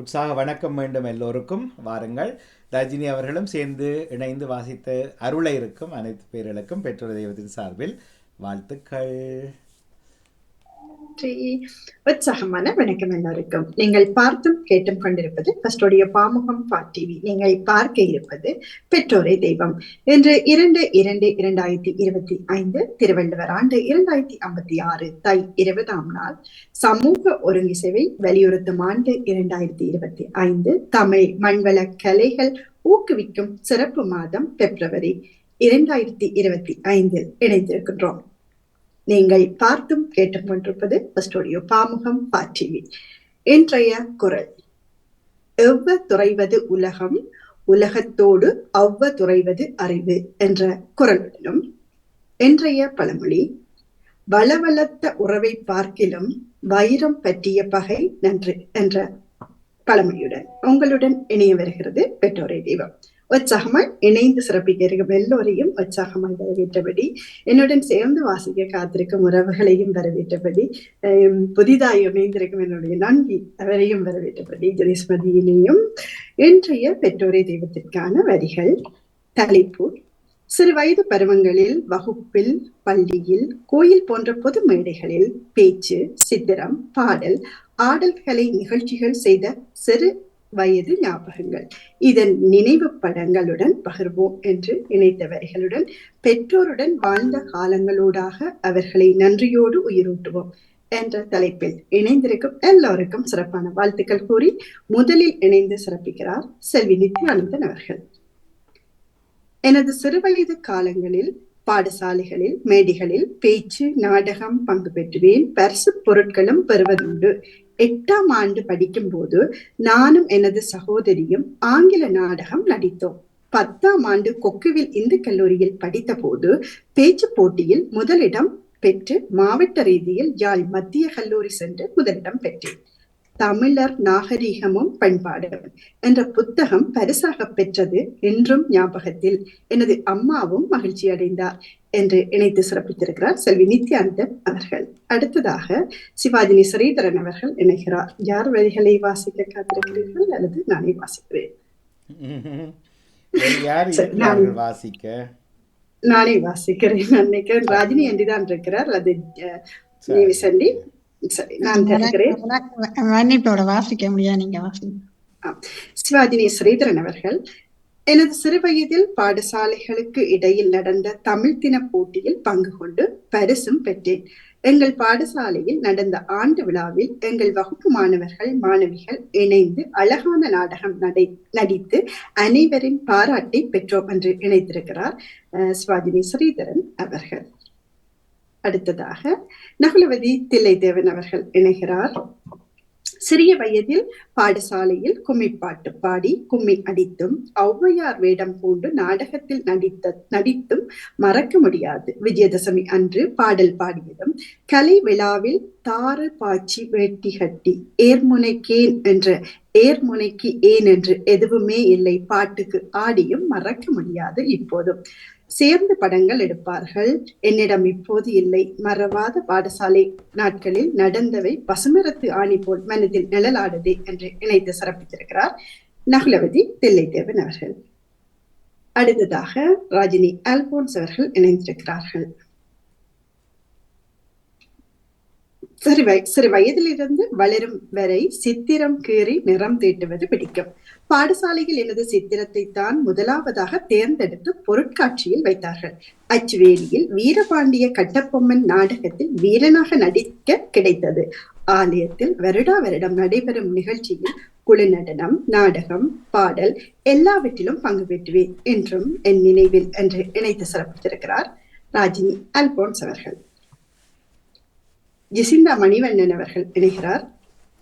உற்சாக வணக்கம் வேண்டும் எல்லோருக்கும். வாருங்கள். ரஜினி அவர்களும் சேர்ந்து இணைந்து வாசித்த அருளை இருக்கும் அனைத்து பேர்களுக்கும் பெற்றோர் தெய்வத்தின் சார்பில் வாழ்த்துக்கள். உற்சாகமான வணக்கம் எல்லோருக்கும். நீங்கள் பார்த்தும் கேட்டும் கொண்டிருப்பது கஸ்டோடிய பாமுகம் டிவி. நீங்கள் பார்க்க இருப்பது பெற்றோரை தெய்வம். இன்று 2/2/2025 திருவள்ளுவர் ஆண்டு 2056 தை 20ஆம் நாள். சமூக ஒருங்கிசைவை வலியுறுத்தும் ஆண்டு 2025. தமிழ் மண்வள கலைகள் ஊக்குவிக்கும் சிறப்பு மாதம் பிப்ரவரி 2025 இணைந்திருக்கின்றோம். நீங்கள் பார்த்தும் கேட்டுக் கொண்டிருப்பது ஸ்டுடியோ பாமுகம் டிவி. இன்றைய குரல்: எவ்வ துறைவது உலகம், உலகத்தோடு அவ்வ துறைவது அறிவு என்ற குரலுடனும், இன்றைய பழமொழி: வளவளத்த உறவை பார்க்கிலும் வைரம் பற்றிய பகை நன்று என்ற பழமொழியுடன் உங்களுடன் இணைய வருகிறது பெற்றோரை தெய்வம். உற்சாகமாய் இணைந்து சிறப்பிக்க இருக்கும் எல்லோரையும் உற்சாகமாய் வரவேற்றபடி, என்னுடன் சேர்ந்து வாசிக்க காத்திருக்கும் உறவுகளையும் வரவேற்றபடி, புதிதாய் இணைந்திருக்கும் என்னுடைய நண்பி அவரையும் வரவேற்றபடி, ஜெரிஸ்மதியினையும். இன்றைய பெற்றோரை தெய்வத்திற்கான வரிகள். தலைப்பு: சிறு வயது பருவங்களில் வகுப்பில், பள்ளியில், கோயில் போன்ற பொது மேடைகளில் பேச்சு, சித்திரம், பாடல், ஆடல்களை நிகழ்ச்சிகள் செய்த சிறு வயது ஞாபகங்கள். இதன் நினைவு படங்களுடன் பகிர்வோம் என்று இணைத்த வரிகளுடன், பெற்றோருடன் வாழ்ந்த காலங்களூடாக அவர்களை நன்றியோடு உயிரூட்டுவோம் என்ற தலைப்பில் இணைந்திருக்கும் எல்லோருக்கும் சிறப்பான வாழ்த்துக்கள் கூறி முதலில் இணைந்து சிறப்பிக்கிறார் செல்வி நித்யானந்தன் அவர்கள். எனது சிறுவயது காலங்களில் பாடசாலைகளில், மேடைகளில் பேச்சு, நாடகம் பங்கு பெற்றுவேன். பரிசு பொருட்களும் பெறுவதுண்டு. 8ஆம் ஆண்டு படிக்கும் போது நானும் எனது சகோதரியும் ஆங்கில நாடகம் நடித்தோம். 10ஆம் ஆண்டு கொக்குவில் இந்து கல்லூரியில் படித்த போது பேச்சு போட்டியில் முதலிடம் பெற்று மாவட்ட ரீதியில் யாழ் மத்திய கல்லூரி சென்று முதலிடம் பெற்றேன். தமிழர் நாகரீகமும் பண்பாடும் என்ற புத்தகம் பரிசாக பெற்றது என்றும் ஞாபகத்தில். எனது அம்மாவும் மகிழ்ச்சி அடைந்தார் என்று இணைத்து சிறப்பித்திருக்கிறார் செல்வி நித்யானந்தன் அவர்கள். அடுத்ததாக சிவாஜினி ஸ்ரீதரன் அவர்கள் இணைகிறார். யார் வரிகளை வாசிக்க காத்திருக்கிறீர்கள் அல்லது நானே வாசிக்கிறேன்? நானே வாசிக்கிறேன். நினைக்கிறேன் ராஜினி என்றுதான் இருக்கிறார். அது சண்டி. சரி, நான் தருகிறேன். வாசிக்க முடியாது, நீங்க வாசிங்க. சிவாஜினி ஸ்ரீதரன் அவர்கள்: எனது சிறுவயதில் பாடசாலைகளுக்கு இடையில் நடந்த தமிழ் தின போட்டியில் பங்கு கொண்டு பரிசும் பெற்றேன். எங்கள் பாடசாலையில் நடந்த ஆண்டு விழாவில் எங்கள் வகுப்பு மாணவர்கள், மாணவிகள் இணைந்து அழகான நாடகம் நடித்து அனைவரின் பாராட்டை பெற்றோம் என்று இணைத்திருக்கிறார் சிவாஜினி ஸ்ரீதரன் அவர்கள். அடுத்ததாக நகுலவதி தில்லைதேவன் அவர்கள் இணைகிறார். சிறிய வயதில் பாடசாலையில் கும்மி பாட்டு பாடி கும்மி அடித்தும் ஔவையார் வேடம் பூண்டு நாடகத்தில் நடித்தும் மறக்க முடியாது. விஜயதசமி அன்று பாடல் பாடியதும், கலை விழாவில் தாறு பாய்ச்சி வேட்டி கட்டி ஏர்முனைக்கேன் என்ற ஏர்முனைக்கு ஏன் என்று எதுவுமே இல்லை பாட்டுக்கு ஆடியும் மறக்க முடியாது. இப்போதும் சேர்ந்து படங்கள் எடுப்பார்கள். என்னிடம் இப்போது இல்லை. மறவாத பாடசாலை நாட்களில் நடந்தவை பசுமரத்து ஆணி போல் மனதில் நிழலாடுதே என்று இணைத்து சிறப்பித்திருக்கிறார் நகுலவதி தில்லைதேவன் அவர்கள். அடுத்ததாக ராஜினி அல்போன்ஸ் அவர்கள் இணைந்திருக்கிறார்கள். சிறு வயதிலிருந்து வளரும் வரை சித்திரம் கீறி நிறம் தீட்டுவது பிடிக்கும். பாடசாலையில் எனது சித்திரத்தை தான் முதலாவதாக தேர்ந்தெடுத்து பொருட்காட்சியில் வைத்தார்கள். அச்சுவேலியில் வீரபாண்டிய கட்டபொம்மன் நாடகத்தில் வீரனாக நடிக்க கிடைத்தது. ஆலயத்தில் வருடா வருடம் நடைபெறும் நிகழ்ச்சியில் குழு நடனம், நாடகம், பாடல் எல்லாவற்றிலும் பங்கு பெற்றுவேன் என்றும் என் நினைவில் என்று இணைத்து சிறப்பித்திருக்கிறார் ராஜினி அல்போன்ஸ் அவர்கள். ஜெசிந்தா மணிவண்ணன் அவர்கள் இணைகிறார்.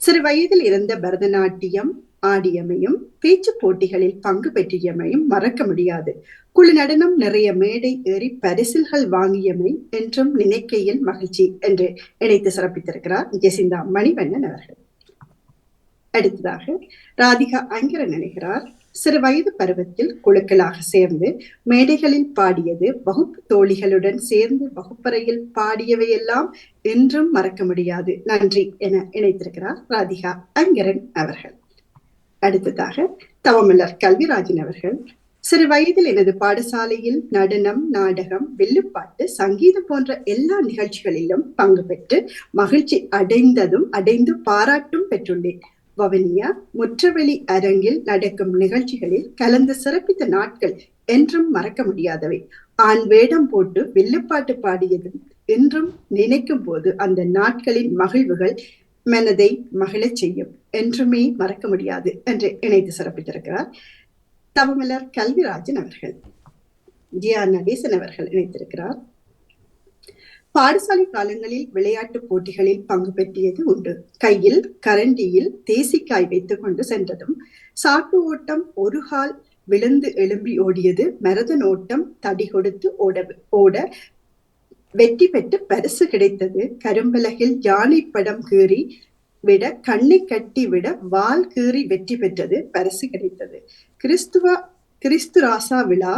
சிறு வயதில் இருந்த பரதநாட்டியம் ஆடியமையும் பேச்சு போட்டிகளில் பங்கு பெற்றியமையும் மறக்க முடியாது. குழு நடனம் நிறைய மேடை ஏறி பரிசில்கள் வாங்கியமை என்றும் நினைக்கையில் மகிழ்ச்சி என்று இணைத்து சிறப்பித்திருக்கிறார் ஜெசிந்தா மணிவண்ணன் அவர்கள். அடுத்ததாக ராதிகா அங்கரன் நினைக்கிறார். சிறு வயது பருவத்தில் குழுக்களாக சேர்ந்து மேடைகளில் பாடியது, வகுப்பு தோழிகளுடன் சேர்ந்து வகுப்பறையில் பாடியவையெல்லாம் என்றும் மறக்க முடியாது. நன்றி என இணைத்திருக்கிறார் ராதிகா அங்கரன் அவர்கள். அடுத்ததாக தவமலர் கல்விராஜன் அவர்கள், சிறு வயதில் எனது பாடசாலையில் நடனம், நாடகம், வில்லுப்பாட்டு, சங்கீதம் போன்ற எல்லா நிகழ்ச்சிகளிலும் பங்கு பெற்று மகிழ்ச்சி அடைந்து பாராட்டும் பெற்றுள்ளேன். வவுனியா முற்றவெளி அரங்கில் நடக்கும் நிகழ்ச்சிகளில் கலந்து சிறப்பித்த நாட்கள் என்றும் மறக்க முடியாதவை. ஆண் வேடம் போட்டு வில்லுப்பாட்டு பாடியதும் என்றும் நினைக்கும் போது அந்த நாட்களின் மகிழ்வுகள் மனதை மகிழச் செய்யும், என்றுமே மறக்க முடியாது என்று இணைத்து சிறப்பித்திருக்கிறார் தவமலர் கல்விராஜன் அவர்கள். நடேசன் அவர்கள் இணைத்திருக்கிறார், பாடசாலை காலங்களில் விளையாட்டு போட்டிகளில் பங்கு பெற்றியது உண்டு. கையில் கரண்டியில் தேசிக்காய் வைத்துக் கொண்டு சென்றதும், சாக்கு ஓட்டம் ஒரு கால் விழுந்து எழும்பி ஓடியது, மரதன் ஓட்டம் தடி கொடுத்து ஓட வெற்றி பெற்று பரிசு கிடைத்தது, கரும்பலகில் யானை படம் கீறி விட கண்ணை கட்டி விட வால் கீறி வெற்றி பெற்றது, பரிசு கிடைத்தது. கிறிஸ்து ராசா விழா,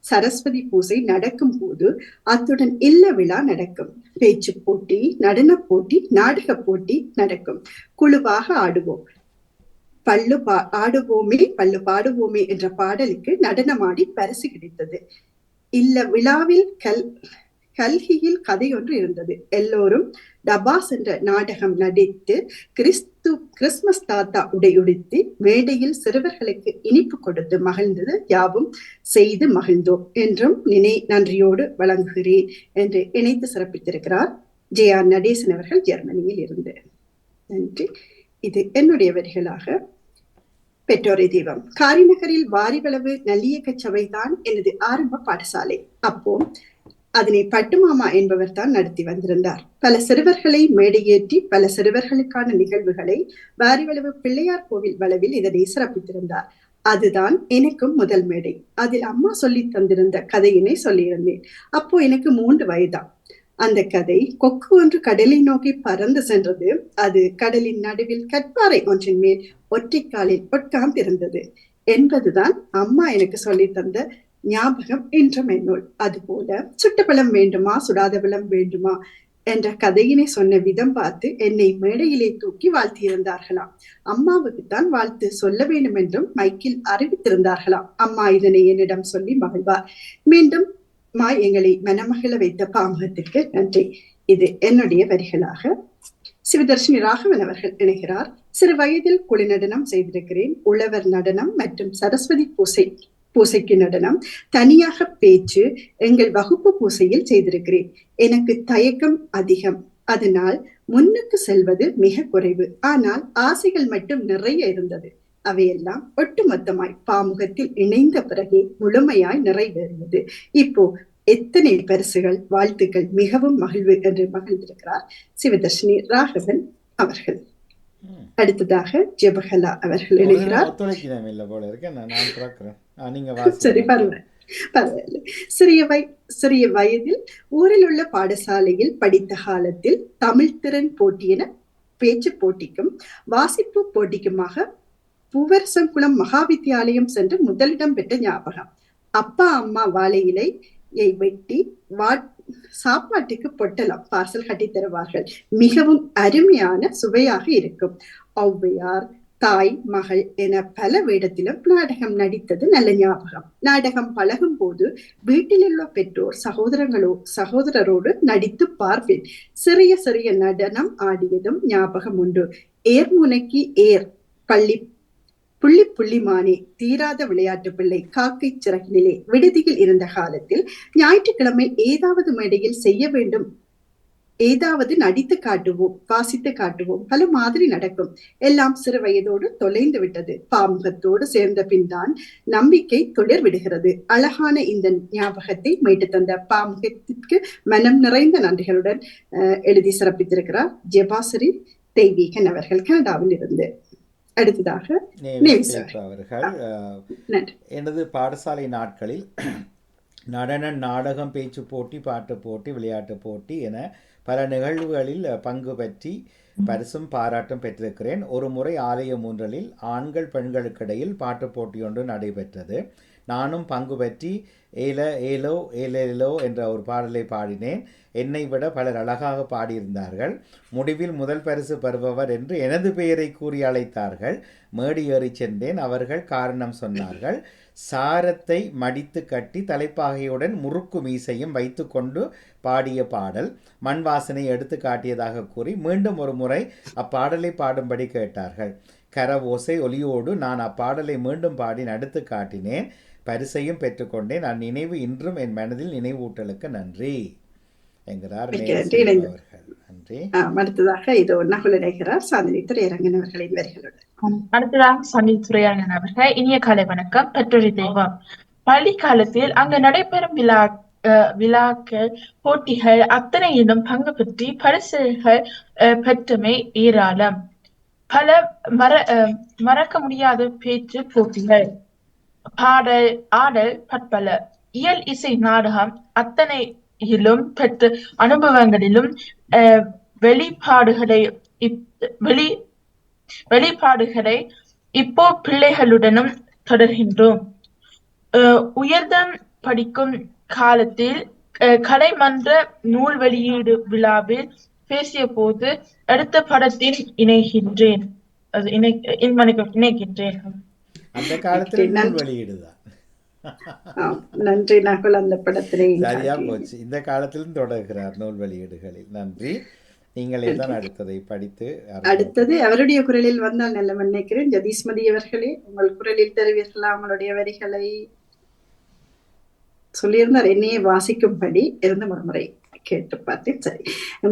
சரஸ்வதி பூசை நடக்கும் போது அத்துடன் இல்ல விழா நடக்கும். பேச்சு போட்டி, நடன போட்டி, நாடக போட்டி நடக்கும். குழுவாக ஆடுவோம். பள்ளு பாடுவோமே என்ற பாடலுக்கு நடனமாடி பரிசு கிடைத்தது. இல்ல விழாவில் கல்கியில் கதை ஒன்று இருந்தது. எல்லோரும் டபாஸ் என்ற நாடகம் நடித்து கிறிஸ்துமஸ் தாத்தா உடையுடுத்தி மேடையில் சிறுவர்களுக்கு இனிப்பு கொடுத்து மகிழ்ந்தது யாவும் செய்து மகிழ்ந்தோம் என்றும் நன்றியோடு வழங்குகிறேன் என்று இணைத்து சிறப்பித்திருக்கிறார் நடேசன் அவர்கள், ஜெர்மனியில் இருந்து. நன்றி. இது என்னுடைய வரிகளாக. பெற்றோரை தெய்வம். காரிநகரில் வாரிவளவு நல்லியக்க சபைதான் எனது ஆரம்ப பாடசாலை. அப்போ அதனை பட்டுமாமா என்பவர் தான் நடத்தி வந்திருந்தார். பல சிறுவர்களை மேடையேற்றி பல சிறுவர்களுக்கான நிகழ்வுகளை வாரிவளவு பிள்ளையார் கோவில் வளவில் இதனை சிறப்பித்திருந்தார். அதுதான் எனக்கும் முதல் மேடை. அதில் அம்மா சொல்லி தந்திருந்த கதையினை சொல்லியிருந்தேன். அப்போ எனக்கு 3 வயதான். அந்த கதை, கொக்கு ஒன்று கடலை நோக்கி பறந்து சென்றது. அது கடலின் நடுவில் கற்பாறை ஒன்றின் மேல் ஒற்றைக்காலில் உட்கார்ந்திருந்தது என்பதுதான் அம்மா எனக்கு சொல்லி தந்த ஞாபகம் என்றும் என்னுள். அதுபோல சுட்ட பழம் வேண்டுமா சுடாத பழம் வேண்டுமா என்ற கதையினை சொன்ன விதம் பார்த்து என்னை மேடையிலே தூக்கி வாழ்த்தியிருந்தார்களாம். அம்மாவுக்குத்தான் வாழ்த்து சொல்ல வேண்டும் என்றும் மைக்கில் அறிவித்திருந்தார்களாம். அம்மா இதனை என்னிடம் சொல்லி மகிழ்வார். மீண்டும் எங்களை மனமகிழ வைத்த பாமுகத்திற்கு நன்றி. இது என்னுடைய வரிகளாக. சிவதர்ஷினி ராகவன் அவர்கள் இணைகிறார். சிறு வயதில் குழி நடனம் செய்திருக்கிறேன். உழவர் நடனம் மற்றும் சரஸ்வதி பூசைக்கு நடனம், தனியாக பேச்சு எங்கள் வகுப்பு பூசையில் செய்திருக்கிறேன். எனக்கு தயக்கம் அதிகம், அதனால் முன்னுக்கு செல்வது மிக குறைவு. ஆனால் ஆசைகள் மட்டும் நிறைய இருந்தது. அவையெல்லாம் ஒட்டுமொத்தமாய் பாமுகத்தில் இணைந்த பிறகே முழுமையாய் நிறைவேறியது. இப்போ எத்தனை பரிசுகள், வாழ்த்துக்கள், மிகவும் மகிழ்வு என்று மகிழ்ந்திருக்கிறார் சிவதர்ஷினி ராகவன் அவர்கள். அடுத்ததாக ஜெபகலா அவர்கள் இணைகிறார். சரி, பரவாயில்லை. சிறிய வயதில் ஊரில் உள்ள பாடசாலையில் படித்த காலத்தில் தமிழ் திறன் போட்டியென பேச்சு போட்டிக்கும் வாசிப்பு போட்டிக்குமாக பூவரசங்குளம் மகாவித்தியாலயம் சென்று முதலிடம் பெற்ற ஞாபகம். அப்பா அம்மா வாழை இலையை வெட்டி சாப்பாட்டுக்கு பொட்டலம் பார்சல் கட்டி தருவார்கள். மிகவும் அருமையான சுவையாக இருக்கும். ஔவையார், தாய், மகள் என பல வேடத்திலும் நாடகம் நடித்தது நல்ல ஞாபகம். நாடகம் பழகும் போது வீட்டில் உள்ள பெற்றோர் சகோதரரோடு நடித்து பார்ப்பேன். சிறிய நடனம் ஆடியதும் ஞாபகம் உண்டு. ஏர்முனைக்கு ஏர், புள்ளிமானே, தீராத விளையாட்டு பிள்ளை, காக்கை சிறகினிலே, விடுதியில் இருந்த காலத்தில் ஞாயிற்றுக்கிழமை ஏதாவது மேடையில் செய்ய வேண்டும், ஏதாவது நடித்து காட்டுவோம், வாசித்து காட்டுவோம், பல மாதிரி நடக்கும். எல்லாம் சிறு வயதோடு தொலைந்து விட்டது. பாமுகத்தோடு சேர்ந்த பின் தான் நம்பிக்கை துளிர் விடுகிறது. அழகான இந்த ஞாபகத்தை மீட்டு தந்த பாமுகத்திற்கு மனம் நிறைந்த நன்றிகளுடன் எழுதி சிறப்பித்திருக்கிறார் ஜெபாசரி தெய்வீகன் அவர்கள், கனடாவில் இருந்து. அடுத்ததாக அவர்கள், எனது பாடசாலை நாட்களில் நடன, நாடகம், பேச்சு போட்டி, பாட்டு போட்டி, விளையாட்டு போட்டி என பல நிகழ்வுகளில் பங்கு பற்றி பரிசும் பாராட்டும் பெற்றிருக்கிறேன். ஒரு முறை ஆலயம் ஒன்றில் ஆண்கள் பெண்களுக்கிடையில் பாட்டு போட்டி ஒன்று நடைபெற்றது. நானும் பங்கு பற்றி ஏல ஏலோ ஏலேலோ என்ற ஒரு பாடலை பாடினேன். என்னை விட பலர் அழகாக பாடியிருந்தார்கள். முடிவில் முதல் பரிசு பெறுபவர் என்று எனது பெயரை கூறி அழைத்தார்கள். மேடி ஏறி சென்றேன். அவர்கள் காரணம் சொன்னார்கள். சாரத்தை மடித்து கட்டி தலைப்பாகையுடன் முறுக்கு மீசையும் வைத்து கொண்டு பாடிய பாடல் மண் வாசனை எடுத்து காட்டியதாக கூறி மீண்டும் ஒரு முறை அப்பாடலை பாடும்படி கேட்டார்கள். கரவோசை ஒலியோடு நான் அப்பாடலை மீண்டும் பாடி நடித்து காட்டினேன். பரிசையும் பெற்றுக்கொண்டேன். நான் நினைவு இன்றும் என் மனதில் நினைவூட்டலுக்கு நன்றி என்கிறார் அவர்கள். நன்றி. அடுத்ததாக இது நகுலிடைகிறார் சாதனை துரையரங்கன் அவர்களின் வரிகளுடன். அடுத்ததாக சாதனை துரையரங்கன் அவர்கள். இனிய காலை வணக்கம். பெற்றோரி தெய்வம். பள்ளி காலத்தில் அங்கு நடைபெறும் விழாக்கள் போட்டிகள் அத்தனையிலும் பங்கு பெற்றி பரிசுகள் பெற்றமை ஏராளம். பல மறக்க முடியாத பேச்சு போட்டிகள், பாடல், ஆடல் பற்பல, இயல் இசை நாடகம் அத்தனையிலும் பெற்ற அனுபவங்களிலும் வெளிப்பாடுகளை இப்போ பிள்ளைகளுடனும் தொடர்கின்றோம். உயர்தம் படிக்கும் காலத்தில் கலைமன்ற நூல் வெளியீடு விழாவில் பேசிய போது அடுத்த படத்தில் இணைகின்றேன். அந்த காலத்தில் நூல் வெளியீடுதான். நன்றி நகுல். அந்த படத்திலே சரியா போச்சு. இந்த காலத்திலும் தொடர்கிறார் நூல் வெளியீடுகளில். நன்றி. நீங்களே தான் அடுத்ததை படித்து அடுத்தது அவருடைய குரலில் வந்தால் நல்ல நினைக்கிறேன். ஜதீஸ்மதி அவர்களே, உங்கள் குரலில் தருவீர்களா? அவங்களுடைய வரிகளை சொல்லியிருந்தார். என்னையே வாசிக்கும்படி இருந்த முறை கேட்டு பார்த்தேன். சரி,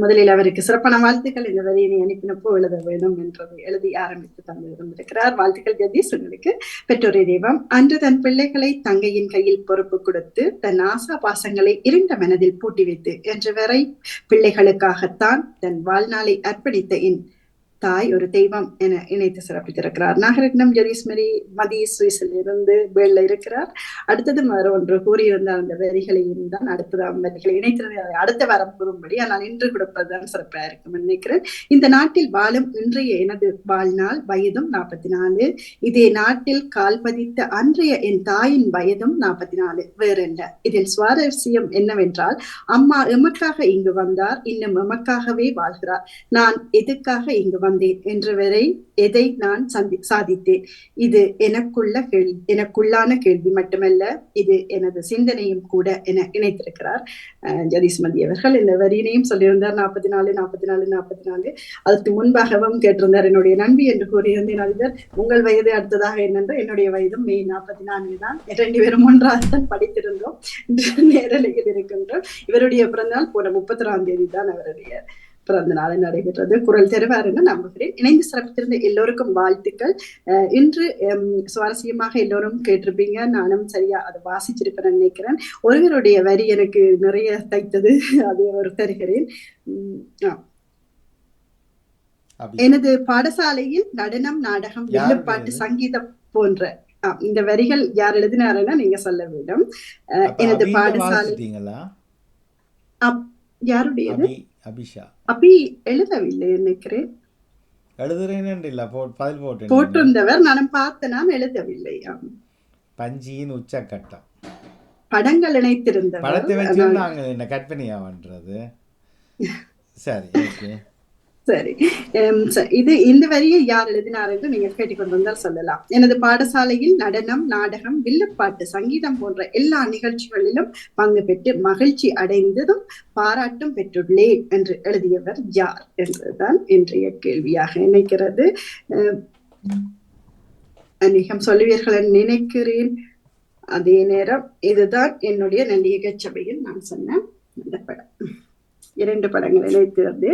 முதலில் அவருக்கு சிறப்பான வாழ்த்துக்கள். இந்த வரியினை அனுப்பினப்போ எழுத வேண்டும் என்றது எழுதி ஆரம்பித்து தந்து இருந்திருக்கிறார். வாழ்த்துக்கள் ஜதீஷ் உங்களுக்கு. பெற்றோரை தெய்வம். அன்று தன் பிள்ளைகளை தங்கையின் கையில் பொறுப்பு கொடுத்து தன் ஆசா பாசங்களை இருண்ட மனதில் பூட்டி வைத்து என்று வரை பிள்ளைகளுக்காகத்தான் தன் வாழ்நாளை அர்ப்பணித்த என் தாய் ஒரு தெய்வம் என இணைத்து சிறப்பித்திருக்கிறார். நாகரத்னம் ஜதீஸ்மரி மதி சுவிஸில் இருந்து பேர்ல இருக்கிறார். அடுத்தது வேற ஒன்று கூறியிருந்தார். அந்த வரிகளையும் தான் அடுத்ததான் வரிகளை இணைத்திருந்த அடுத்த வாரம் கூறும்படி, ஆனால் இன்று கொடுப்பதுதான் சிறப்பா இருக்கும் நினைக்கிறேன். இந்த நாட்டில் வாழும் இன்றைய எனது வாழ்நாள் வயதும் 44. இதே நாட்டில் கால் பதித்த அன்றைய என் தாயின் வயதும் 44. வேறென்ன? இதில் சுவாரஸ்யம் என்னவென்றால், அம்மா எமக்காக இங்கு வந்தார், இன்னும் எமக்காகவே வாழ்கிறார். நான் எதுக்காக இங்கு வந்தேன் என்று வரை எதை நான் சாதித்தேன்? இது எனக்குள்ளான கேள்வி மட்டுமல்ல, இது எனது சிந்தனையும் கூட என இணைத்திருக்கிறார் ஜதீஸ்மதி அவர்கள். இந்த வரியினையும் சொல்லியிருந்தார். 44. அதற்கு முன்பாகவும் கேட்டிருந்தார். என்னுடைய நண்பி என்று கூறியிருந்தேன். அதில் உங்கள் வயது அடுத்ததாக என்னென்று, என்னுடைய வயதும் மே 44 தான். 2 பேரும் ஒன்றாகத்தான் படித்திருந்தோம். நேரலையில் இருக்கின்றோம். இவருடைய பிறந்தநாள் போன 31ஆம் தேதி தான் அவருடைய பிறந்த நாளை நடைபெற்றது. குரல் தருவார் என்று நம்புகிறேன். இணைந்து சிறப்பித்திருந்த எல்லோருக்கும் வாழ்த்துக்கள். இன்று சுவாரஸ்யமாக எல்லோரும் கேட்டிருப்பீங்க. நானும் சரியா அதை வாசிச்சிருப்பேன் நினைக்கிறேன். ஒருவருடைய வரி எனக்கு நிறைய தைத்தது, அது ஒரு தருகிறேன். எனது பாடசாலையில் நடனம், நாடகம், வில்லுப்பாட்டு, சங்கீதம் போன்ற இந்த வரிகள் யார் எழுதினாருன்னா நீங்க சொல்ல வேண்டும். எனது பாடசாலை யாருடையது? அபிஷா. அபி எழுதவில்லை நினைக்கிறேன். போட்டிருந்தவர் நானும் பார்த்தேன். நான் எழுதவில்லை. பஞ்சியின் உச்சக்கட்டம் படங்கள் இணைத்திருந்த படத்தை வச்சு நாங்கள் என்ன கற்பனையா பண்றது. சரி, ஓகே. சரி, இது இந்த வரியை யார் எழுதினார் என்று நீங்கள் கேட்டுக்கொண்டிருந்தால் சொல்லலாம். எனது பாடசாலையில் நடனம், நாடகம், வில்லுப்பாட்டு, சங்கீதம் போன்ற எல்லா நிகழ்ச்சிகளிலும் பங்கு பெற்று மகிழ்ச்சி அடைந்ததும் பாராட்டும் பெற்றுள்ளேன் என்று எழுதியவர் யார் என்றுதான் இன்றைய கேள்வியாக நினைக்கிறது. அநேகம் சொல்லுவீர்கள் என்று நினைக்கிறேன். அதே நேரம் இதுதான் என்னுடைய நல்லியக சபையில் நான் சொன்ன இந்த படம். 2 படங்கள் இணைத்திருந்து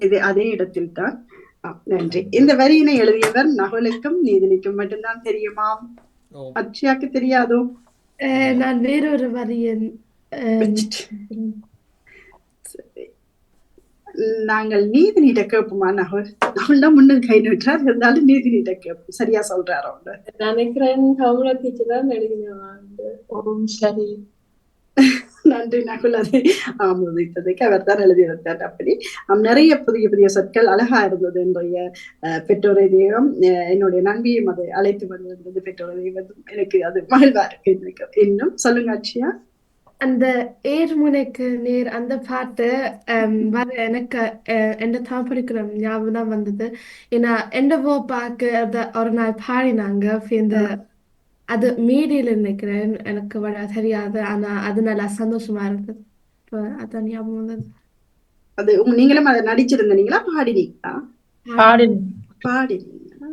இது அதே இடத்தில் தான். நன்றி. இந்த வரியினை எழுதியவர் நகுலுக்கும் நீதினிக்கும் மட்டும்தான் தெரியுமா? அக்ஷயாக்கு தெரியாதோ? நான் வேறொரு வரியை நாங்கள் நீதினிட்ட கேட்போமா? நகுல் தான் முன்னும் கை நிற்றார், இருந்தாலும் நீதினிட்ட கேட்போம். சரியா சொல்றாரு நினைக்கிறேன். கவுல டீச்சர் தான் எழுதினாங்க. சரி, நன்றி நகுல் அதை ஆமோதித்ததுக்கு. அவர் தான் எழுதியிருந்தார். அப்படி நிறைய புதிய புதிய சொற்கள் அழகா இருந்தது. என்னுடைய பெற்றோரை தெய்வம், என்னுடைய நண்பியும் அதை அழைத்து வந்திருந்தது. பெற்றோரை தெய்வம் எனக்கு அது மகிழ்வா இருக்கு. இன்னும் சொல்லுங்க அட்சியா. அந்த ஏர்முனைக்கு நேர் அந்த பாட்டு வர எனக்கு எந்த தான் படிக்கிற ஞாபகம் தான் வந்தது. ஏன்னா எந்த பாக்கு அதை ஒரு நாள் பாடினாங்க. இந்த அது மீடியில நினைக்கிறேன், எனக்கு தெரியாது. ஆனா அது நல்லா சந்தோஷமா இருந்தது. இப்போ அதான் ஞாபகம் வந்தது. அது நீங்களும் அதை நடிச்சிருந்தீங்களா, பாடினீங்களா? பாடினீங்களா?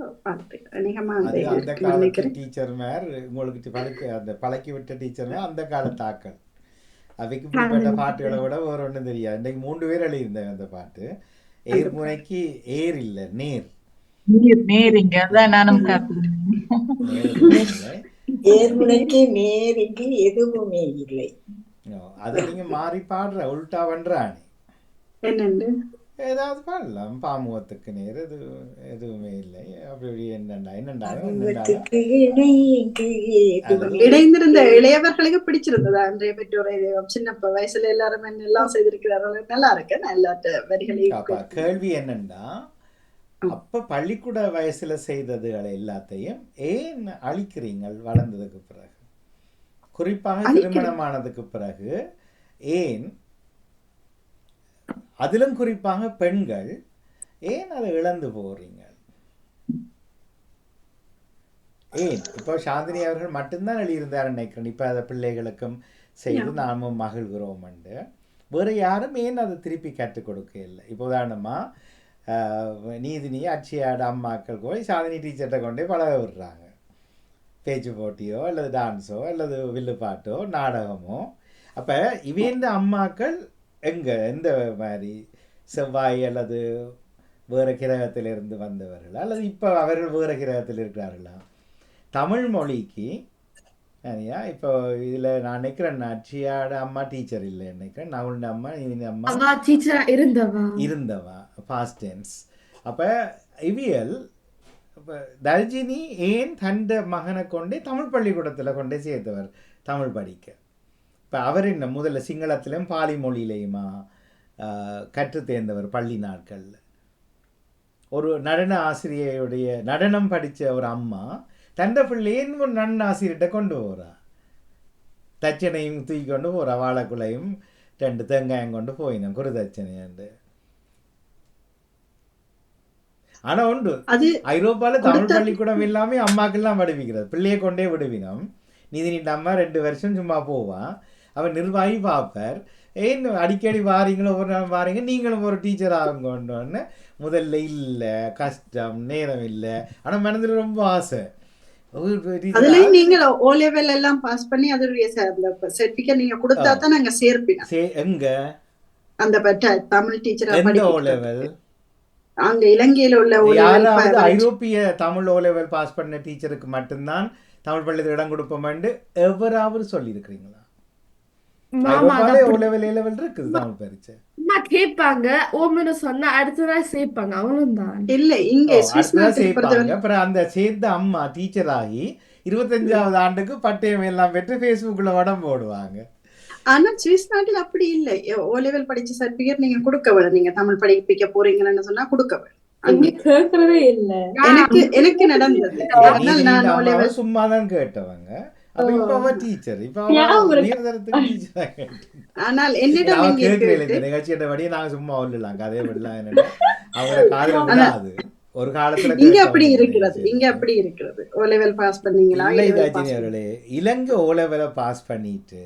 அது அந்த காலத்து டீச்சர் மேர் உங்களுக்கு அந்த பழக்கி விட்ட டீச்சர் மேர் அந்த காலத்தாக்கள் அவைக்கு இப்படிப்பட்ட பாட்டுகளை விட வேற ஒன்றும் தெரியாது. இன்றைக்கு 3 பேர் எழுதியிருந்தேன் அந்த பாட்டு. ஏர்முனைக்கு ஏர் இல்லை, நேர். நேரிங்க அதான் நானும் ஏர்முனைக்கு நேருக்கு எதுவுமே இல்லை. அதை நீங்க மாறி பாடுற உல்டா பண்றானே. என்னண்டு ஏதாவது பாடலாம். பாமுகத்துக்கு நேர் எதுவுமே இல்லை. அப்படி என்னண்டா இடைந்திருந்த இளையவர்களுக்கு பிடிச்சிருந்ததா அன்றைய பெற்றோரை தெய்வம்? சின்ன வயசுல எல்லாரும் எல்லாம் செய்திருக்கிறார்கள். நல்லா இருக்கு. எல்லா வரிகளையும். கேள்வி என்னன்னா, அப்ப பள்ளிக்கூட வயசுல செய்ததுகளை எல்லாத்தையும் ஏன் அழிக்கிறீங்கள் வளர்ந்ததுக்கு பிறகு? குறிப்பாக திருமணமானதுக்கு பிறகு ஏன், அதிலும் குறிப்பாக பெண்கள் ஏன் அதை இழந்து போறீங்க? ஏன்? இப்போ சாந்தினி அவர்கள் மட்டும்தான் எழுதியிருந்தார் நினைக்கிறேன். இப்போ அதை பிள்ளைகளுக்கும் செய்து நாமும் மகிழ்கிறோம். வேற யாரும் ஏன் அதை திருப்பி கற்றுக் கொடுக்க இல்லை? இப்போ உதாரணமா நீதினி அட்சியாட அம்மாக்கள் போய் சாந்தினி டீச்சர்கிட்ட கொண்டே பழக விடுறாங்க. பேச்சு போட்டியோ அல்லது டான்ஸோ அல்லது வில்லுப்பாட்டோ நாடகமோ. அப்போ இவேந்த அம்மாக்கள் எந்த மாதிரி செவ்வாய் அல்லது வேறு கிரகத்திலிருந்து வந்தவர்களா அல்லது இப்போ அவர்கள் வேறு கிரகத்தில் இருக்கிறார்களா? தமிழ் மொழிக்கு இப்போ இதில் நான் நினைக்கிறேன், அட்சியாட அம்மா டீச்சர் இல்லை நினைக்கிறேன். நகுல்ட அம்மா அம்மா டீச்சரா இருந்தவா பாஸ்ட் டென்ஸ். அப்போ இவியல் இப்போ தர்ஜினி ஏன் தண்ட மகனை கொண்டே தமிழ் பள்ளிக்கூடத்தில் கொண்டே சேர்த்தவர் தமிழ் படிக்க. இப்போ அவர் என்ன முதல்ல சிங்களத்திலையும் பாலி மொழியிலையுமா கற்று தேர்ந்தவர் பள்ளி நாட்களில். ஒரு நடன ஆசிரியருடைய நடனம் படித்த ஒரு அம்மா தண்ட பிள்ளையின் ஒரு நடன ஆசிரியர்கிட்ட கொண்டு போகிறா. தச்சனையும் தூக்கி கொண்டு போகிறா, வாழைக்குலையும் 2 தேங்காயம் கொண்டு போயினோம் குருதட்சணையாண்டு. ஆனா உண்டு, ஐரோப்பால தமிழ் பள்ளிக்கூடம் எல்லாமே அம்மாக்கெல்லாம் படிப்பிக்கிறது. பிள்ளையை கொண்டே விடுவினோம். நீதினிட்ட அம்மா 2 வருஷம் சும்மா போவான். அவன் நிர்வாகி பார்ப்பார், ஏன் அடிக்கடி வாரீங்களோ, ஒரு நாள் வாரீங்க, நீங்களும் ஒரு டீச்சர் ஆகுங்கன்னு. முதல்ல இல்லை, கஷ்டம், நேரம் இல்லை. ஆனால் மனதில் ரொம்ப ஆசை. அதுலயும் நீங்க ஓ லெவல் எல்லாம் பாஸ் பண்ணி அதோடைய சர்டிபிகேட் நீங்க கொடுத்தா தான் நாங்க சேர்ப்போம். எங்க அந்த தமிழ் டீச்சர் எந்த ஓ லெவல்? அங்க இலங்கையில உள்ள யாராவது ஐரோப்பிய தமிழ் ஓ லெவல் பாஸ் பண்ண டீச்சருக்கு மட்டும்தான் தமிழ் பள்ளியில் இடம் கொடுப்போம் எவராவது சொல்லி இருக்கிறீங்களா? கேட்பாங்க ஓமனு சொன்னா அடுத்த நாள் சேர்ப்பாங்க, அவ்வளவுதான். இல்ல இங்க அப்புறம் அந்த சேர்ந்த அம்மா டீச்சர் ஆகி 25வது ஆண்டுக்கு பட்டயம் எல்லாம் பெற்று பேஸ்புக்ல வடம் போடுவாங்க. ஆனா சுவிஸ் நாட்டில் அப்படி இல்லை. ஓ லெவல் படிச்ச சர்டிபிகேட் நீங்க கொடுக்க வேணும். நீங்க தமிழ் படிப்பிக்க போறீங்கன்னு சொன்னா கொடுக்க வேணும். கேட்கறதே இல்ல. எனக்கு நடந்தது. நான் சும்மாதான் கேட்டவங்க. ஆனால் என்னிடம் நிகழ்ச்சியபடி நாங்க சும்மா வரலாம், கதையை விடலாம். ஒரு காலத்துல இங்க அப்படி இருக்கிறது, இங்க அப்படி இருக்கிறது. ஓ லெவல் பாஸ் பண்ணீங்களா? இலங்கை ஓ லெவலை பாஸ் பண்ணிட்டு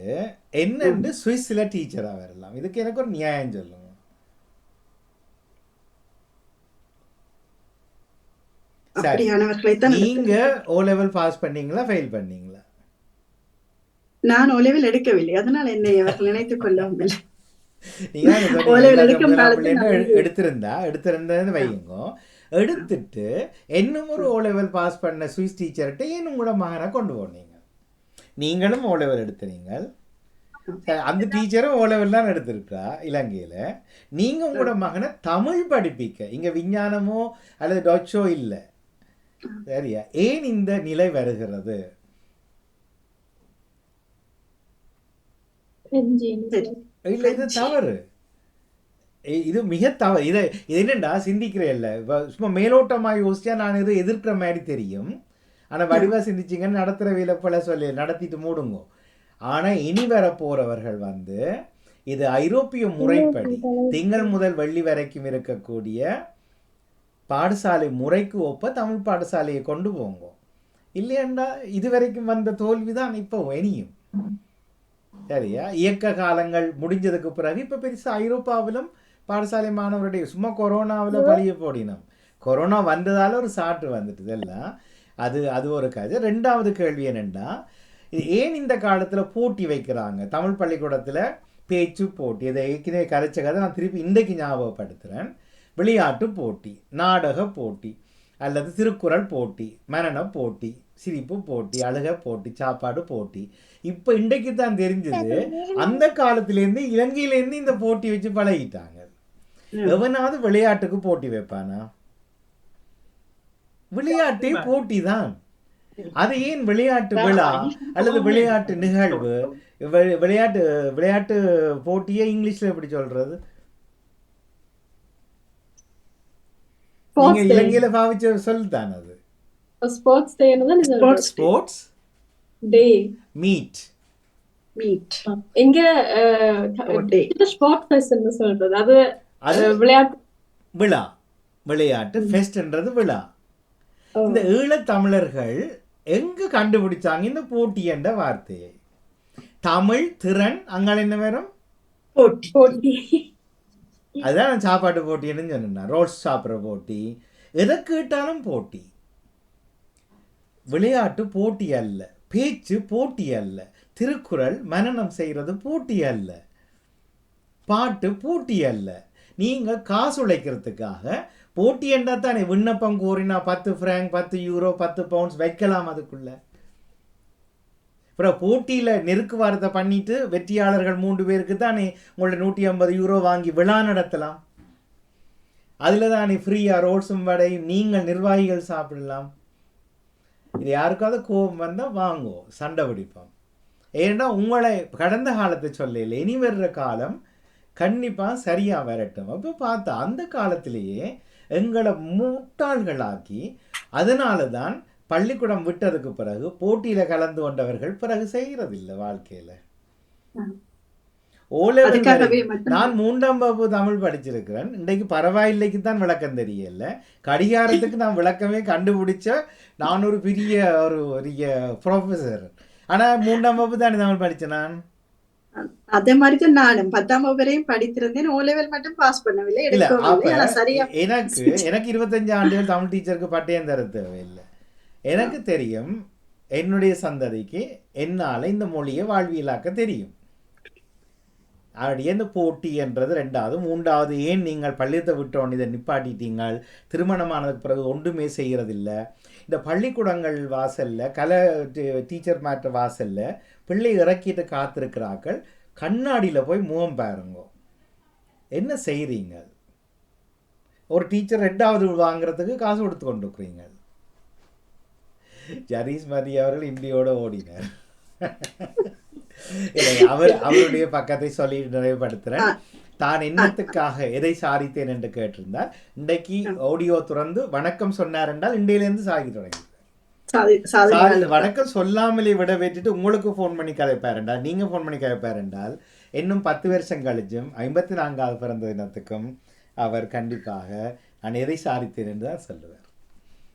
என்னன்னு சுவிஸ்ல டீச்சரா வரலாம். இதுக்கு எனக்கு ஒரு நியாயம் சொல்லுங்க. நீங்க ஓ லெவல் பாஸ் பண்ணீங்களா, ஃபெயில் பண்ணீங்களா? நான் ஓ லெவல் எடுக்கவில்லை, அதனால என்னை அவர்கள் நினைத்துக் கொள்ளவும் இல்லை. எடுத்திருந்தேன்னு வைங்க. எடுத்துட்டு இன்னும் ஒரு ஓ லெவல் பாஸ் பண்ண சுவிஸ் டீச்சர்கிட்ட இன்னும் கூட மகனை கொண்டு போனீங்க. நீங்களும் ஓ லெவல் எடுத்துறீங்க, அந்த டீச்சரும் ஓ லெவல் தான் எடுத்திருக்கா இலங்கையில. நீங்க உங்களோட மகனை தமிழ் படிப்பிக்க, இங்க விஞ்ஞானமோ அல்லது டொச்சோ இல்லை, சரியா? ஏன் இந்த நிலை வருகிறது? இல்ல இது தவறு. இது மிக தவறு. இது என்னண்டா சிந்திக்கிறேன் இல்லை, சும்மா மேலோட்டமா யோசிச்சா நான் இது எதிர்க்கிற மாதிரி தெரியும். ஆனா வடிவா சிந்திச்சிங்கன்னு நடத்துகிற வேலை போல சொல்லி நடத்திட்டு மூடுங்க. ஆனா இனி வர போறவர்கள் வந்து இது ஐரோப்பிய முறைப்படி திங்கள் முதல் வெள்ளி வரைக்கும் இருக்கக்கூடிய பாடசாலை முறைக்கு ஒப்ப தமிழ் பாடசாலையை கொண்டு போங்க. இல்லையாண்டா இது வரைக்கும் வந்த தோல்விதான் இப்போ இனியும். சரியா? இயக்க காலங்கள் முடிஞ்சதுக்கு பிறகு இப்போ பெருசா ஐரோப்பாவிலும் பாடசாலை மாணவருடைய சும்மா கொரோனாவில் பழிய போடினோம். கொரோனா வந்ததால ஒரு சாட்டு வந்துட்டு இதெல்லாம் அது ஒரு கதை. ரெண்டாவது கேள்வி என்னென்னா, ஏன் இந்த காலத்தில் போட்டி வைக்கிறாங்க தமிழ் பள்ளிக்கூடத்தில்? பேச்சு போட்டி, இதை ஏற்கனவே கரைச்ச கதை நான் திருப்பி இன்றைக்கு ஞாபகப்படுத்துகிறேன். விளையாட்டு போட்டி, நாடக போட்டி, அல்லது திருக்குறள் போட்டி, மரண போட்டி, சிரிப்பு போட்டி, அழுக போட்டி, சாப்பாடு போட்டி. இப்போ இன்றைக்கு தான் தெரிஞ்சது, அந்த காலத்திலேருந்து இலங்கையிலேருந்து இந்த போட்டி வச்சு பழகிட்டாங்க. எவனாவது விளையாட்டுக்கு போட்டி வைப்பானா? விளையாட்டே போட்டி தான். அது ஏன் விளையாட்டு விழா அல்லது விளையாட்டு நிகழ்வு? விளையாட்டு விளையாட்டு போட்டியே இங்கிலீஷ்ல எப்படி சொல்றது? நீங்க இலங்கையில பாவிச்ச சொல்லுதான் அது. ஸ்போர்ட்ஸ் ஸ்போர்ட்ஸ் டே மீட் எங்க ஸ்போர்ட் ஃபெஸ்ட்னு சொல்றது. அது விளையாட்டு விழா, விளையாட்டு ஃபெஸ்ட்ன்றது விழா. இந்த ஈழத்தமிழர்கள் எங்க கண்டுபிடிச்சாங்க இந்த போட்டி என்ற வார்த்தையை? தமிழ் திறன் அங்க என்ன வரும்? போட்டி. அதுதான் நான் சாப்பாட்டு போட்டின்னு சொன்னேன். ரோல்ஸ் சாப்பிட்ற போட்டி, எதை கேட்டாலும் போட்டி. விளையாட்டு போட்டி அல்ல, பேச்சு போட்டி அல்ல, திருக்குறள் மனனம் செய்கிறது போட்டி அல்ல, பாட்டு போட்டி அல்ல. நீங்கள் காசு உழைக்கிறதுக்காக போட்டி என்றால் தானே விண்ணப்பம் கோரினா 10 ஃப்ராங்க் 10 யூரோ 10 பவுண்ட்ஸ் வைக்கலாம் அதுக்குள்ள. அப்புறம் போட்டியில் நெருக்குவாரத்தை பண்ணிட்டு வெற்றியாளர்கள் 3 பேருக்கு தானே உங்களோட 150 யூரோ வாங்கி விழா நடத்தலாம். அதில் தானே ஃப்ரீயாக ரோட்ஸும் வடை நீங்கள் நிர்வாகிகள் சாப்பிடலாம். இது யாருக்காவது கோபம் வந்தால் வாங்கோ, சண்டை பிடிப்போம். ஏன்னா உங்களை கடந்த காலத்தை சொல்லல, இனி வர்ற காலம் கண்டிப்பாக சரியாக வரட்டும். அப்போ பார்த்தா அந்த காலத்திலேயே எங்களை முட்டாள்களாக்கி, அதனால தான் பள்ளிக்கூடம் விட்டதுக்கு பிறகு போட்டியில் கலந்து கொண்டவர்கள் பிறகு செய்கிறதில்லை வாழ்க்கையில். நான் 3ஆம் வகுப்பு தமிழ் படிச்சிருக்கிறேன். இன்றைக்கு பரவாயில்லைக்கு தான் விளக்கம் தெரியல. கடிகாரத்துக்கு நான் விளக்கமே கண்டுபிடிச்ச நான் ஒரு பெரிய ப்ரொஃபஸர். ஆனால் 3ஆம் வகுப்பு தானே தமிழ் படித்தேன் நான். அதே மாதிரி நானும் 10ஆம் வகுப்பு வரையும் படித்திருந்தேன். O level மட்டும் பாஸ் பண்ணவில்லை. எனக்கு 25 ஆண்டுகள் தமிழ் டீச்சருக்கு பட்டயம் தர தேவையில்லை. எனக்கு தெரியும் என்னுடைய சந்ததிக்கு என்னால் இந்த மொழியை வாழ்வியலாக்க தெரியும். அப்படியே இந்த போட்டி என்றது 2வது. 3வது, ஏன் நீங்கள் பள்ளியத்தை விட்டோன்னு இதை நிப்பாட்டிட்டீங்கள்? திருமணமானதுக்கு பிறகு ஒன்றுமே செய்கிறதில்லை. இந்த பள்ளிக்கூடங்கள் வாசலில் டீச்சர் மாற்ற வாசலில் பிள்ளை இறக்கிட்டு காத்திருக்கிறார்கள். கண்ணாடியில் போய் முகம் பாருங்க, என்ன செய்கிறீங்க? ஒரு டீச்சர் 2வது வாங்குறதுக்கு காசு கொடுத்து கொண்டு இருக்கிறீங்க. ஜரீஸ் மதி அவர்கள் இந்தியோட ஓடினார். அவருடைய பக்கத்தை சொல்லி நிறைவுபடுத்துறேன். தான் என்னத்துக்காக எதை சாதித்தேன் என்று கேட்டிருந்தார். இன்றைக்கு ஆடியோ துறந்து வணக்கம் சொன்னார் என்றால் இன்றையிலேருந்து சாகி தொடங்கி வணக்கம் சொல்லாமலே விட வேண்டிட்டு உங்களுக்கு ஃபோன் பண்ணி கதைப்பாருண்டால், நீங்க ஃபோன் பண்ணி கதைப்பாருண்டால், இன்னும் 10 வருஷம் கழிச்சும் 54வது பிறந்த தினத்துக்கும் அவர் கண்டிப்பாக நான் எதை சாதித்தேன் என்று தான் சொல்லுவார்.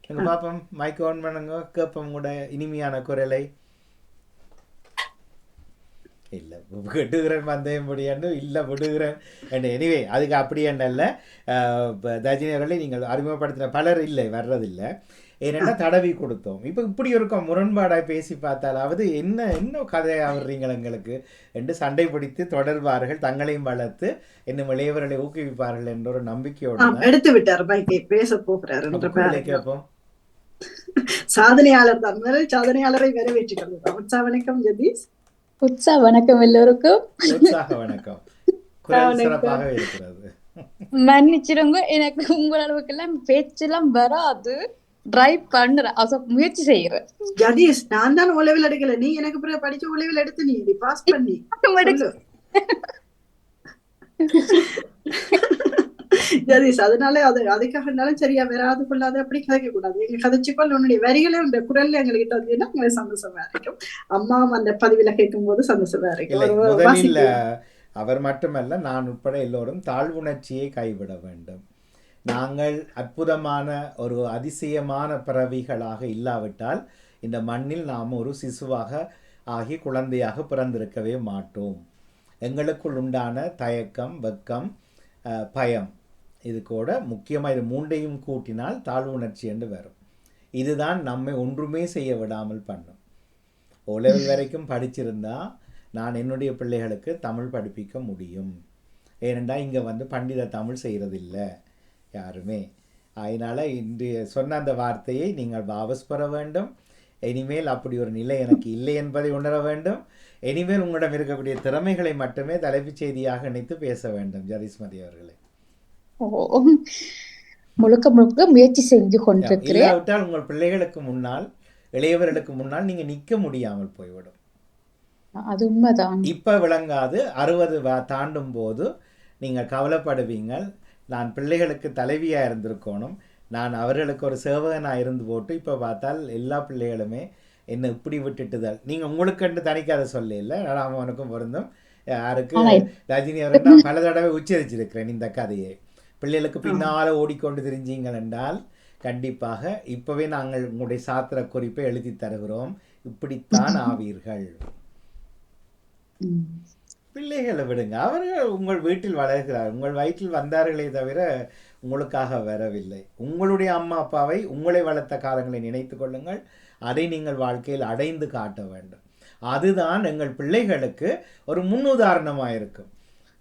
எங்க பாப்போம், மைக் ஆன் பண்ணுங்க, கேட்போம் கூட இனிமையான குரலை. இல்லை விடுகிறேன் வந்தேன் முடியாண்டு இல்லை விடுகிறேன் என்று. எனிவே அதுக்கு அப்படி என்றல்ல. தஜினி அவர்களை நீங்கள் அறிமுகப்படுத்தின பலர் இல்லை வர்றதில்லை. ஏன்னா தடவி கொடுத்தோம். இப்போ இப்படி இருக்கும் முரண்பாடாக பேசி பார்த்தாலாவது என்ன கதையை ஆடுறீங்க எங்களுக்கு என்று சண்டை பிடித்து தொடர்வார்கள். தங்களையும் வளர்த்து இன்னும் இளையவர்களை ஊக்குவிப்பார்கள் என்ற ஒரு நம்பிக்கையோடு எடுத்து விட்டார் பேச போகிறார். கேட்போம். சாதனையாளர் தான், சாதனையாளரை வரவேற்றுக் கொள்கிறோம். வணக்கம் ஜதீஷ். வணக்கம் எல்லோருக்கும். வணக்கம். குரல் சிறப்பாக இருக்கிறது. மன்னிச்சிருங்க, எனக்கு உங்கள் அளவுக்கு எல்லாம் பேச்செல்லாம் வராது. ட்ரை பண்றேன், முயற்சி செய்யறேன். ஜதீஷ், நான் தான் உளவில் எடுக்கல, நீ எனக்கு பிறகு படிச்சு உளவில் எடுத்து நீ பாஸ் பண்ணி சொல்லு. ஜதீஷ், அதனால அதுக்காக இருந்தாலும் சரியா வராது கொள்ளாது அப்படி கதைக்க கூடாது. எங்க கதைச்சுக்கொள் உன்னுடைய வரிகளே உங்க குரல்ல எங்களுக்கு தந்தீங்கன்னா எங்களுக்கு சந்தோஷமா இருக்கும். அம்மா அந்த பதிவில கேட்கும் போது சந்தோஷமா இருக்கும். முதலில் அவர் மட்டுமல்ல, நான் உட்பட எல்லோரும் தாழ்வுணர்ச்சியை கைவிட வேண்டும். நாங்கள் அற்புதமான ஒரு அதிசயமான பிறவிகளாக இல்லாவிட்டால் இந்த மண்ணில் நாம் ஒரு சிசுவாக ஆகி குழந்தையாக பிறந்திருக்கவே மாட்டோம். எங்களுக்குள் உண்டான தயக்கம், வெக்கம், பயம், இது கூட முக்கியமாக இது மூன்றையும் கூட்டினால் தாழ்வுணர்ச்சி என்று வரும். இதுதான் நம்மை ஒன்றுமே செய்ய விடாமல் பண்ணும். O-level வரைக்கும் படிச்சிருந்தா நான் என்னுடைய பிள்ளைகளுக்கு தமிழ் படிப்பிக்க முடியும். ஏனென்றால் இங்கே வந்து பண்டித தமிழ் செய்கிறதில்லை யாருமே. அதனால் இன்று சொன்ன அந்த வார்த்தையை நீங்கள் வாபஸ் பெற வேண்டும். இனிமேல் அப்படி ஒரு நிலை எனக்கு இல்லை என்பதை உணர வேண்டும். இனிமேல் உங்களிடம் இருக்கக்கூடிய திறமைகளை மட்டுமே தலைப்புச் செய்தியாக நினைத்து பேச வேண்டும். ஜதீஷ்மதி அவர்களே, முழுக்க முழுக்க முயற்சி செஞ்சு கொண்டிருக்கிறேன். இல்லாவிட்டால் உங்கள் பிள்ளைகளுக்கு முன்னால், இளையவர்களுக்கு முன்னால் நீங்க நிற்க முடியாமல் போய்விடும். அது உண்மைதான். இப்ப விளங்காது, 60 தாண்டும் போது நீங்க கவலைப்படுவீங்க. நான் பிள்ளைகளுக்கு தலைவியா இருந்திருக்கணும், நான் அவர்களுக்கு ஒரு சேவகனாக இருந்து போட்டு இப்போ பார்த்தால் எல்லா பிள்ளைகளுமே என்ன இப்படி விட்டுட்டுதால். நீங்கள் உங்களுக்கு தனிக்காத சொல்ல இல்லை, அவனுக்கும் பொருந்தும். யாருக்கு ரஜினி அவருக்கு நான் பல தடவை உச்சரிச்சிருக்கிறேன் இந்த கதையை. பிள்ளைகளுக்கு பின்னால் ஓடிக்கொண்டு தெரிஞ்சீங்கள் என்றால் கண்டிப்பாக இப்போவே நாங்கள் உங்களுடைய சாத்திர குறிப்பை எழுதி தருகிறோம், இப்படித்தான் ஆவீர்கள். பிள்ளைகளை விடுங்க, அவர்கள் உங்கள் வீட்டில் வளர்கிறார், உங்கள் வயிற்றில் வந்தார்களே தவிர உங்களுக்காக வரவில்லை. உங்களுடைய அம்மா அப்பாவை உங்களை வளர்த்த காலங்களை நினைத்து கொள்ளுங்கள். அதை நீங்கள் வாழ்க்கையில் அடைந்து காட்ட வேண்டும். அதுதான் எங்கள் பிள்ளைகளுக்கு ஒரு முன்னுதாரணமாக இருக்கும்.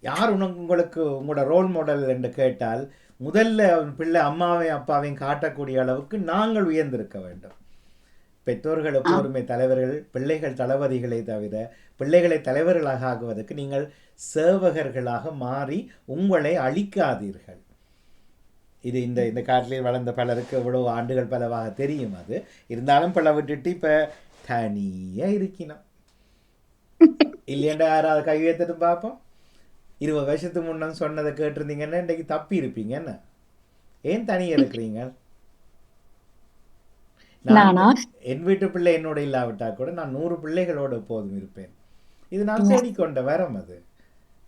யார் உங்களுக்கு உங்களோட ரோல் மாடல் என்று கேட்டால் முதல்ல பிள்ளை அம்மாவையும் அப்பாவையும் காட்டக்கூடிய அளவுக்கு நாங்கள் உயர்ந்திருக்க வேண்டும். பெற்றோர்கள் எப்போதுமே தலைவர்கள், பிள்ளைகள் தளபதிகளை தவிர பிள்ளைகளை தலைவர்களாக ஆகுவதற்கு நீங்கள் சேவகர்களாக மாறி உங்களை அழிக்காதீர்கள். இது இந்த இந்த காட்டில் வளர்ந்த பலருக்கு எவ்வளோ ஆண்டுகள் பலவாக தெரியும். அது இருந்தாலும் பல விட்டுட்டு இப்போ தனியாக இருக்கணும் இல்லையண்டா யாராவது கை வைத்துட்டு பார்ப்போம். 20 வருஷத்துக்கு முன்ன சொன்னதை கேட்டிருந்தீங்கன்னா இன்றைக்கு தப்பி இருப்பீங்க. என்ன ஏன் தனியாக இருக்கிறீங்க? என் வீட்டு பிள்ளை என்னோட இல்லாவிட்டா கூட நான் 100 பிள்ளைகளோடு எப்போதும் இருப்பேன். இது நான் தேடிக்கொண்ட வரம். அது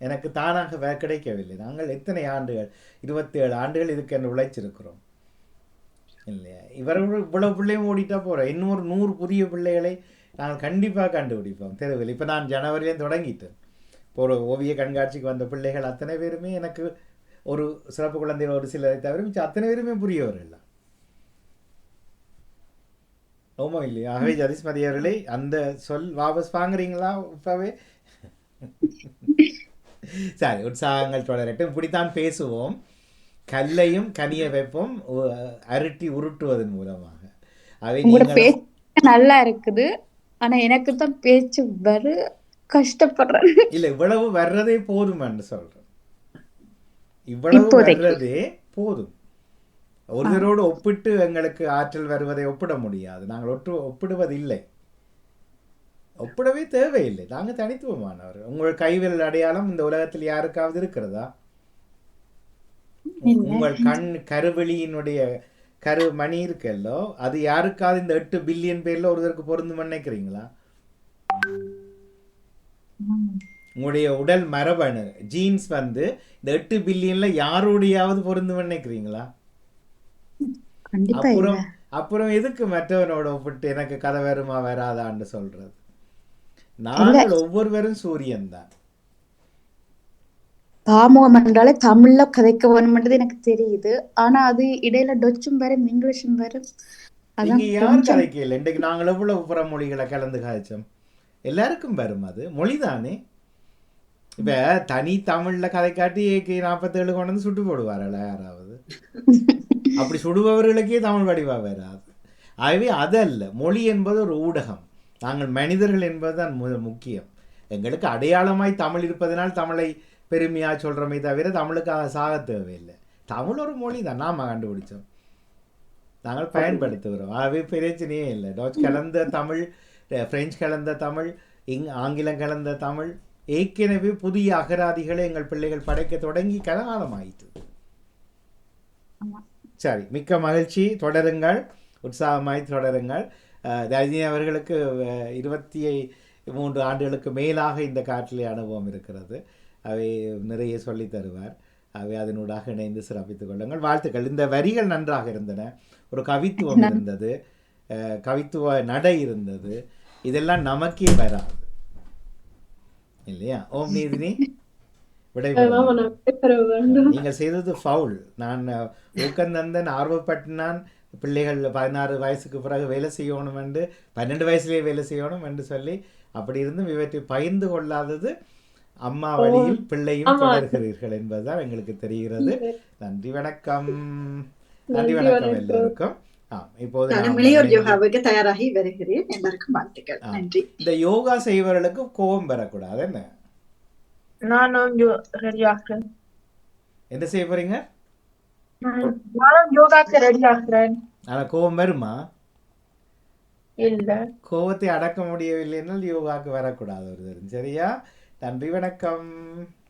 எனக்கு தானாக கிடைக்கவில்லை. நாங்கள் எத்தனை ஆண்டுகள், 27 ஆண்டுகள் இதுக்கு என்று உழைச்சிருக்கிறோம் இல்லையா? இவ்வளவு பிள்ளையும் ஓடிட்டா போகிறோம். இன்னொரு 100 புதிய பிள்ளைகளை நாங்கள் கண்டிப்பாக கண்டுபிடிப்போம் தெருவில். இப்போ நான் ஜனவரிலேயும் தொடங்கிட்டேன். இப்போ ஒரு ஓவிய கண்காட்சிக்கு வந்த பிள்ளைகள் அத்தனை பேருமே எனக்கு ஒரு சிறப்பு குழந்தைகள் ஒரு சிலரை தவிர மிச்சம் அத்தனை பேருமே புரியவர்கள். ஓமோ இல்லையா? ஆகவே ஜதீஷ்மதி அவர்களே, அந்த சொல் வாபஸ் வாங்குறீங்களா இப்பவே? சரி, உற்சாகங்கள் தொடரட்டும். இப்படித்தான் பேசுவோம். கல்லையும் கனிய வைப்போம் அரட்டி உருட்டுவதன் மூலமாக. அவை நல்லா இருக்குது, ஆனா எனக்கு தான் பேச்சு வர கஷ்டப்படுறேன். இல்ல, இவ்வளவு வர்றதே போதும் என்று சொல்றேன். இவ்வளவு வர்றதே போதும். ஒருவரோடு ஒப்பிட்டு எங்களுக்கு ஆற்றல் வருவதை ஒப்பிட முடியாது. நாங்கள் ஒப்பிடுவதில்லை, ஒப்பிடவே தேவையில்லை. நாங்கள் தனித்துவமானவர். உங்கள் கைவிரல் அடையாளம் இந்த உலகத்தில் யாருக்காவது இருக்கிறதா? உங்கள் கண் கருவெளியினுடைய கருமணி இருக்கல்லோ, அது யாருக்காவது இந்த 8 பில்லியன் பேர்ல ஒருவருக்கு பொருந்தும் நினைக்கிறீங்களா? உங்களுடைய உடல் மரபணு ஜீன்ஸ் வந்து இந்த 8 பில்லியன்ல யாருடையாவது பொருந்தும் நினைக்கிறீங்களா? அப்புறம் எதுக்கு மற்றவனோட ஒப்பிட்டு எனக்கு கதை வருமா வராதான்னு சொல்றது? நாங்கள் ஒவ்வொருவரும் சூரியன் தான். பாமுகம் என்றாலே தமிழ்ல கதைக்க வேணும்ன்றது எனக்கு தெரியுது. ஆனா அது இடையில டொச்சும் வரும், இங்கிலீஷும் வரும். இங்க யாரும் கதைக்கல. இன்றைக்கு நாங்கள் எவ்வளவு புற மொழிகளை கலந்து காய்ச்சோம். எல்லாருக்கும் வரும், அது மொழிதானே. இப்ப தனி தமிழ்ல கதை காட்டி 47 கொண்டு வந்து சுட்டு போடுவார்கள் யாராவது. அப்படி சுடுபவர்களுக்கே தமிழ் வடிவா வராது. ஆகவே அதல்ல, மொழி என்பது ஒரு ஊடகம். நாங்கள் மனிதர்கள் என்பதுதான் முக்கியம். எங்களுக்கு அடையாளமாய் தமிழ் இருப்பதனால் தமிழை பெருமையா சொல்றோமே தவிர தமிழுக்காக சாக தேவையில்லை. தமிழ் ஒரு மொழி தான், நாம கண்டுபிடிச்சோம். நாங்கள் பயன்படுத்துகிறோம். அது பிரச்சனையே இல்லை. டச் கலந்த தமிழ், பிரெஞ்சு கலந்த தமிழ், ஆங்கிலம் கலந்த தமிழ், ஏற்கனவே புதிய அகராதிகளை எங்கள் பிள்ளைகள் படைக்க தொடங்கி காலமாயிற்று. சரி, மிக்க மகிழ்ச்சி. தொடருங்கள், உற்சாகமாய் தொடருங்கள். ரஜினி அவர்களுக்கு 23 ஆண்டுகளுக்கு மேலாக இந்த காற்றிலே அனுபவம் இருக்கிறது. அவை நிறைய சொல்லி தருவார். அவை அதனூடாக இணைந்து சிறப்பித்துக் கொள்ளுங்கள். வாழ்த்துக்கள். இந்த வரிகள் நன்றாக இருந்தன. ஒரு கவித்துவம் இருந்தது, கவித்துவ நடை இருந்தது. இதெல்லாம் நமக்கே வராது இல்லையா? ஓம் நீதினி, நீங்கள் செய்தது ஃபவுல். நான் ஊக்கந்தந்தன் ஆர்வப்பட்டினான் பிள்ளைகள் 16 வயசுக்கு பிறகு வேலை செய்யணும் என்று, 12 வயசுலேயே வேலை செய்யணும் என்று சொல்லி அப்படி இருந்தும் இவற்றை பகிர்ந்து கொள்ளாதது அம்மா வழியில் பிள்ளையும் தொடர்கிறீர்கள் என்பதுதான் எங்களுக்கு தெரிகிறது. நன்றி, வணக்கம். நன்றி, வணக்கம் எல்லோருக்கும். இப்போது இளையோர் யோகாவுக்கு தயாராகி வருகிறேன். எல்லாருக்கும் வாழ்த்துக்கள். நன்றி. இந்த யோகா செய்வர்களுக்கு கோபம் பெறக்கூடாது. என்ன நானும் ரெடி ஆகிறேன். என்ன செய்ய போறீங்க? நானும் யோகாக்கு ரெடி ஆகிறேன். ஆனா கோபம் வருமா? இல்ல. கோபத்தை அடக்க முடியவில்லை என்றால் யோகாக்கு வரக்கூடாது ஒரு தரம். சரியா? நன்றி, வணக்கம்.